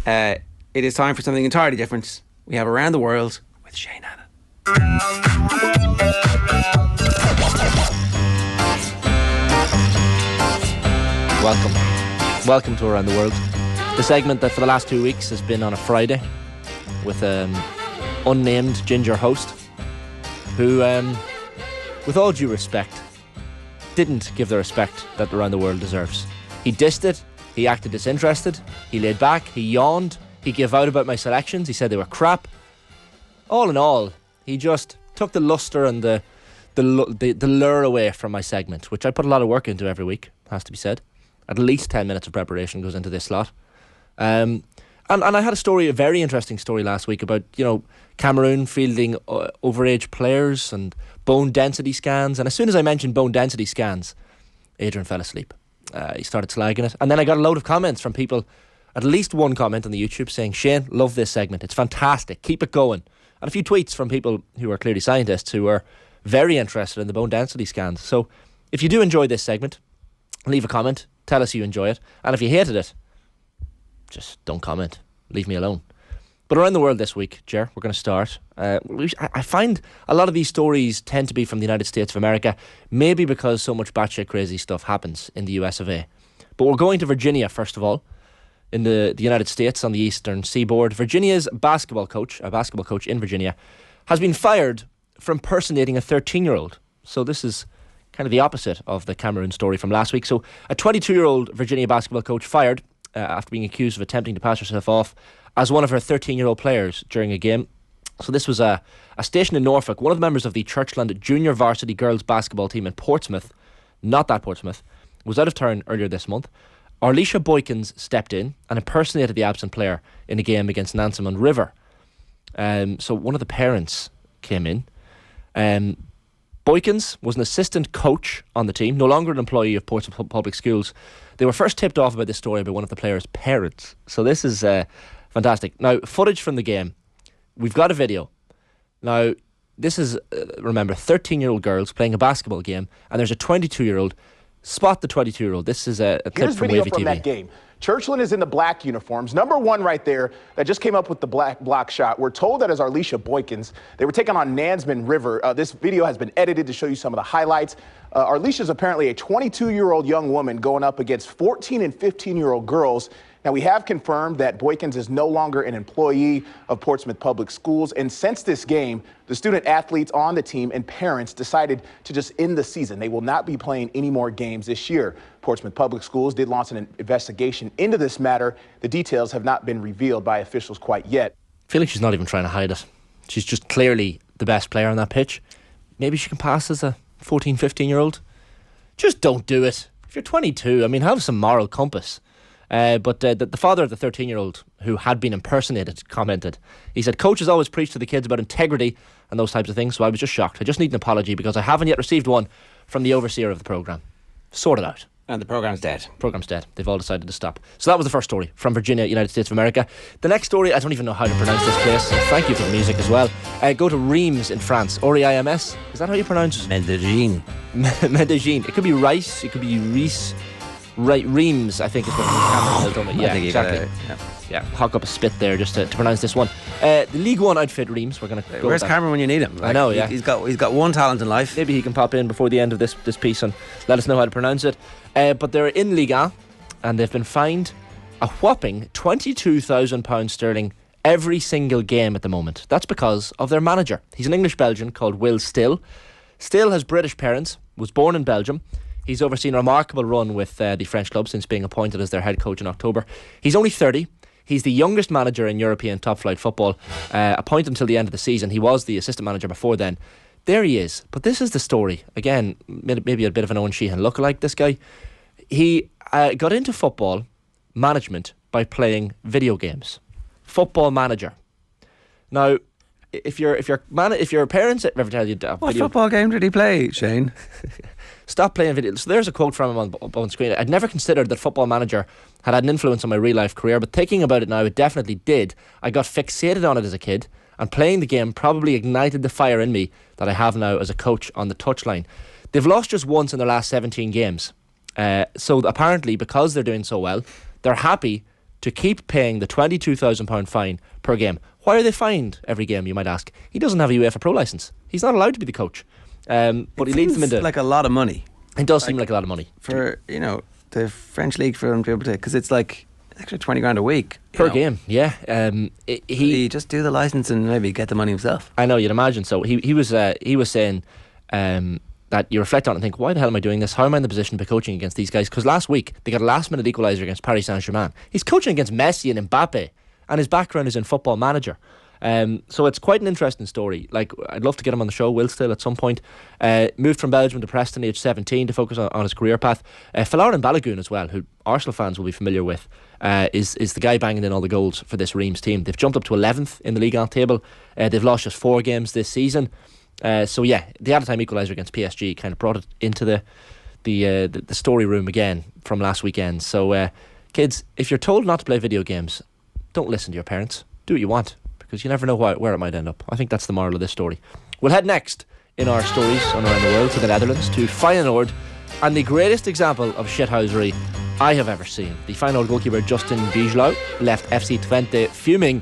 It is time for something entirely different. We have Around the World with Shane Hannon. Welcome to Around the World. The segment that for the last 2 weeks has been on a Friday with an unnamed ginger host who, with all due respect, didn't give the respect that Around the World deserves. He dissed it, he acted disinterested, he laid back, he yawned, he gave out about my selections, he said they were crap. All in all, he just took the lustre and the lure away from my segment, which I put a lot of work into every week, has to be said. At least 10 minutes of preparation goes into this slot. And I had a very interesting story last week about, Cameroon fielding overage players and bone density scans. And as soon as I mentioned bone density scans, Adrian fell asleep. He started slagging it. And then I got a load of comments from people, at least one comment on the YouTube saying, Shane, love this segment. It's fantastic. Keep it going. And a few tweets from people who are clearly scientists who are very interested in the bone density scans. So if you do enjoy this segment, leave a comment. Tell us you enjoy it. And if you hated it, just don't comment. Leave me alone. But Around the World this week, Ger, we're going to start. I find a lot of these stories tend to be from the United States of America, maybe because so much batshit crazy stuff happens in the US of A. But we're going to Virginia, first of all, in the United States on the eastern seaboard. Virginia's basketball coach in Virginia, has been fired for impersonating a 13-year-old. So this is kind of the opposite of the Cameroon story from last week. So a 22-year-old Virginia basketball coach fired after being accused of attempting to pass herself off as one of her 13-year-old players during a game. So this was a station in Norfolk. One of the members of the Churchland junior varsity girls basketball team in Portsmouth, not that Portsmouth, was out of town earlier this month. Arlisha Boykins stepped in and impersonated the absent player in a game against Nansemond River. So one of the parents came in. Boykins was an assistant coach on the team, no longer an employee of Portsmouth Public Schools. They were first tipped off about this story by one of the players' parents. So this is fantastic. Now, footage from the game. We've got a video. Now, this is, remember, 13-year-old girls playing a basketball game, and there's a 22-year-old. Spot the 22-year-old. This is a clip from Wavy TV. Here's video from that game. Churchland is in the black uniforms. Number one right there that just came up with the black block shot. We're told that is Arlisha Boykins. They were taking on Nansemond River. This video has been edited to show you some of the highlights. Arlisha is apparently a 22-year-old young woman going up against 14 and 15-year-old girls. Now, we have confirmed that Boykins is no longer an employee of Portsmouth Public Schools. And since this game, the student athletes on the team and parents decided to just end the season. They will not be playing any more games this year. Portsmouth Public Schools did launch an investigation into this matter. The details have not been revealed by officials quite yet. I feel like she's not even trying to hide it. She's just clearly the best player on that pitch. Maybe she can pass as a 14, 15-year-old. Just don't do it. If you're 22, have some moral compass. But the father of the 13-year-old who had been impersonated commented. He said, "Coaches always preach to the kids about integrity and those types of things, so I was just shocked. I just need an apology because I haven't yet received one from the overseer of the programme." Sort it out. And the programme's dead. Programme's dead. They've all decided to stop. So that was the first story from Virginia, United States of America. The next story, I don't even know how to pronounce this place. So thank you for the music as well. Go to Reims in France. R-E-I-M-S. Is that how you pronounce it? Medellin. Medellin. It could be Rice. It could be Reese. Right, Reims, I think is what Cameron told me. Yeah, exactly. Yeah, hawk up a spit there just to pronounce this one. The Ligue 1 outfit Reims. We're going to go. Where's Cameron when you need him? I know, yeah. He's got one talent in life. Maybe he can pop in before the end of this piece and let us know how to pronounce it. But they're in Ligue 1 and they've been fined a whopping £22,000 sterling every single game at the moment. That's because of their manager. He's an English Belgian called Will Still. Still has British parents, was born in Belgium. He's overseen a remarkable run with the French club since being appointed as their head coach in October. He's only 30. He's the youngest manager in European top-flight football, appointed until the end of the season. He was the assistant manager before then. There he is. But this is the story. Again, maybe a bit of an Owen Sheehan lookalike, this guy. He got into football management by playing video games. Football manager. Now, if your parents ever tell you what football game did he play, Shane? Stop playing video. So there's a quote from him on screen. I'd never considered that Football Manager had an influence on my real life career, but thinking about it now, it definitely did. I got fixated on it as a kid, and playing the game probably ignited the fire in me that I have now as a coach on the touchline. They've lost just once in their last 17 games. So apparently, because they're doing so well, they're happy to keep paying the £22,000 fine per game. Why are they fined every game, you might ask? He doesn't have a UEFA Pro licence. He's not allowed to be the coach. But he leads them into... like a lot of money. It does seem like a lot of money. For, the French League, for them to be able to... Because it's like an extra 20 grand a week. Per game, yeah. He just do the licence and maybe get the money himself. I know, you'd imagine so. He was saying that you reflect on it and think, why the hell am I doing this? How am I in the position to be coaching against these guys? Because last week they got a last minute equaliser against Paris Saint-Germain. He's coaching against Messi and Mbappe, and his background is in Football Manager. So it's quite an interesting story. Like, I'd love to get him on the show, will still at some point. Moved from Belgium to Preston age 17 to focus on his career path. Folarin Balogun as well, who Arsenal fans will be familiar with, is the guy banging in all the goals for this Reims team. They've jumped up to 11th in the Ligue table. They've lost just 4 games this season. So yeah, the out-of-time equaliser against PSG kind of brought it into the story room again from last weekend. So kids, if you're told not to play video games, don't listen to your parents. Do what you want, because you never know where it might end up. I think that's the moral of this story. We'll head next in our stories on around the world to the Netherlands, to Feyenoord, and the greatest example of shithousery I have ever seen. The Feyenoord goalkeeper Justin Bijlow left FC Twente fuming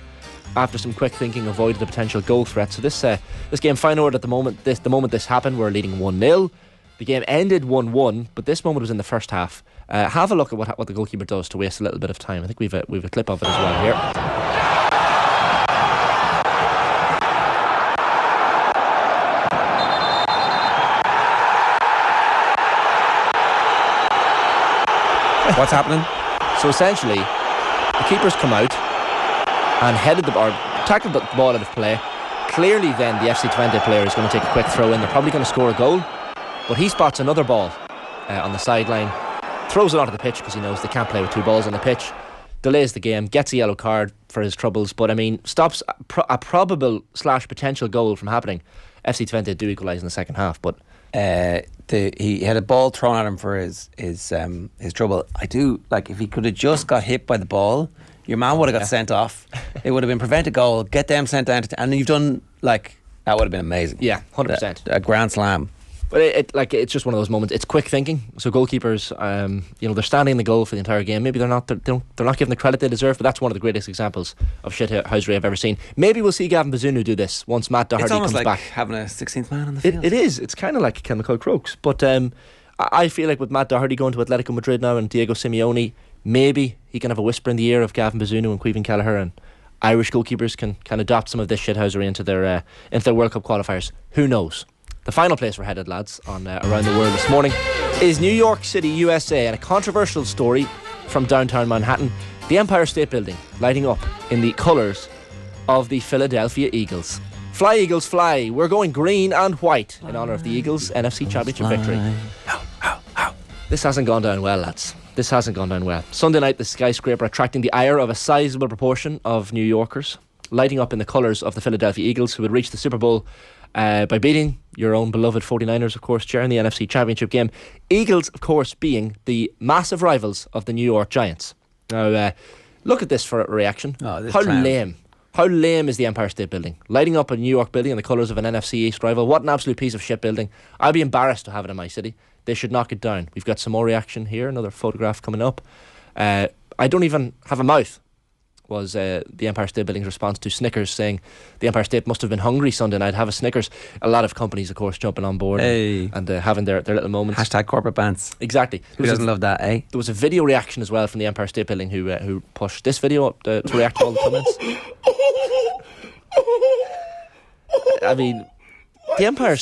after some quick thinking avoided a potential goal threat. So this game, Feyenoord, at the moment this happened, were leading 1-0. The game ended 1-1, but this moment was in the first half. Have a look at what the goalkeeper does to waste a little bit of time. I think we've a clip of it as well here. What's happening? So essentially, the keeper's come out and tackled the ball out of play. Clearly then the FC Twente player is going to take a quick throw in. They're probably going to score a goal, but he spots another ball on the sideline, throws it onto the pitch because he knows they can't play with 2 balls on the pitch, delays the game, gets a yellow card for his troubles, but I mean stops a probable / potential goal from happening. FC Twente do equalise in the second half, but he had a ball thrown at him for his trouble. I do like, if he could have just got hit by the ball, your man would have got sent off. It would have been prevent a goal, get them sent down, and you've done, like, that would have been amazing. Yeah, 100%. A grand slam. But it's just one of those moments. It's quick thinking. So goalkeepers, they're standing in the goal for the entire game. Maybe they're not given the credit they deserve, but that's one of the greatest examples of shithousery I've ever seen. Maybe we'll see Gavin Bazunu do this once Matt Doherty comes back. It's almost like having a 16th man on the field. It is. It's kind of like Chemical Crooks. But I feel like with Matt Doherty going to Atletico Madrid now and Diego Simeone, maybe he can have a whisper in the ear of Gavin Bazunu and Caoimhín Kelleher, and Irish goalkeepers can adopt some of this shithousery into their World Cup qualifiers. Who knows? The final place we're headed, lads, on Around the World this morning is New York City, USA, and a controversial story from downtown Manhattan. The Empire State Building lighting up in the colours of the Philadelphia Eagles. Fly, Eagles, fly. We're going green and white in honour of the Eagles' NFC Championship victory. This hasn't gone down well, lads. This hasn't gone down well. Sunday night, the skyscraper attracting the ire of a sizable proportion of New Yorkers, lighting up in the colours of the Philadelphia Eagles, who had reached the Super Bowl by beating your own beloved 49ers, of course, Ger, in the NFC Championship game. Eagles, of course, being the massive rivals of the New York Giants. Now, look at this for a reaction. How lame. How lame is the Empire State Building? Lighting up a New York building in the colours of an NFC East rival. What an absolute piece of shit building. I'd be embarrassed to have it in my city. They should knock it down. We've got some more reaction here. Another photograph coming up. I don't even have a mouth, was the Empire State Building's response to Snickers, saying the Empire State must have been hungry Sunday night. Have a Snickers. A lot of companies, of course, jumping on board and having their little moments. Hashtag corporate bans. Exactly. Who doesn't love that, eh? There was a video reaction as well from the Empire State Building who pushed this video up to react to all the comments. I mean, the Empire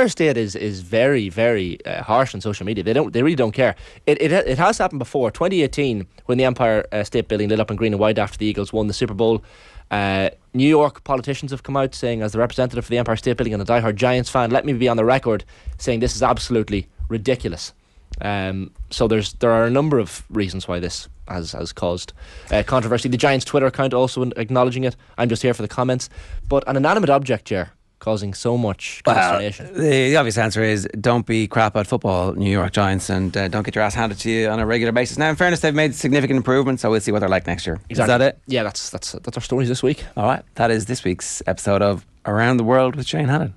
State is very, very harsh on social media. They really don't care. It has happened before. 2018, when the Empire State Building lit up in green and white after the Eagles won the Super Bowl. New York politicians have come out saying, as the representative for the Empire State Building and a diehard Giants fan, let me be on the record saying this is absolutely ridiculous. So there are a number of reasons why this has caused controversy. The Giants Twitter account also acknowledging it. I'm just here for the comments. But an inanimate object, Ger, causing so much consternation. Well, the obvious answer is don't be crap at football, New York Giants, and don't get your ass handed to you on a regular basis. Now, in fairness, they've made significant improvements, so we'll see what they're like next year. Exactly. Is that it? Yeah, that's our stories this week. All right, that is this week's episode of Around the World with Shane Hannon.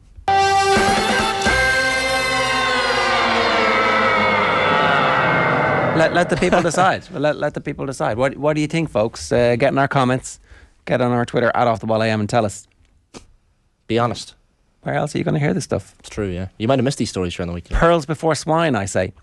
let the people decide. Let the people decide. What do you think, folks? Get in our comments. Get on our Twitter at @OffTheBallAM and tell us. Be honest. Where else are you going to hear this stuff? It's true, yeah. You might have missed these stories during the week. Pearls before swine, I say.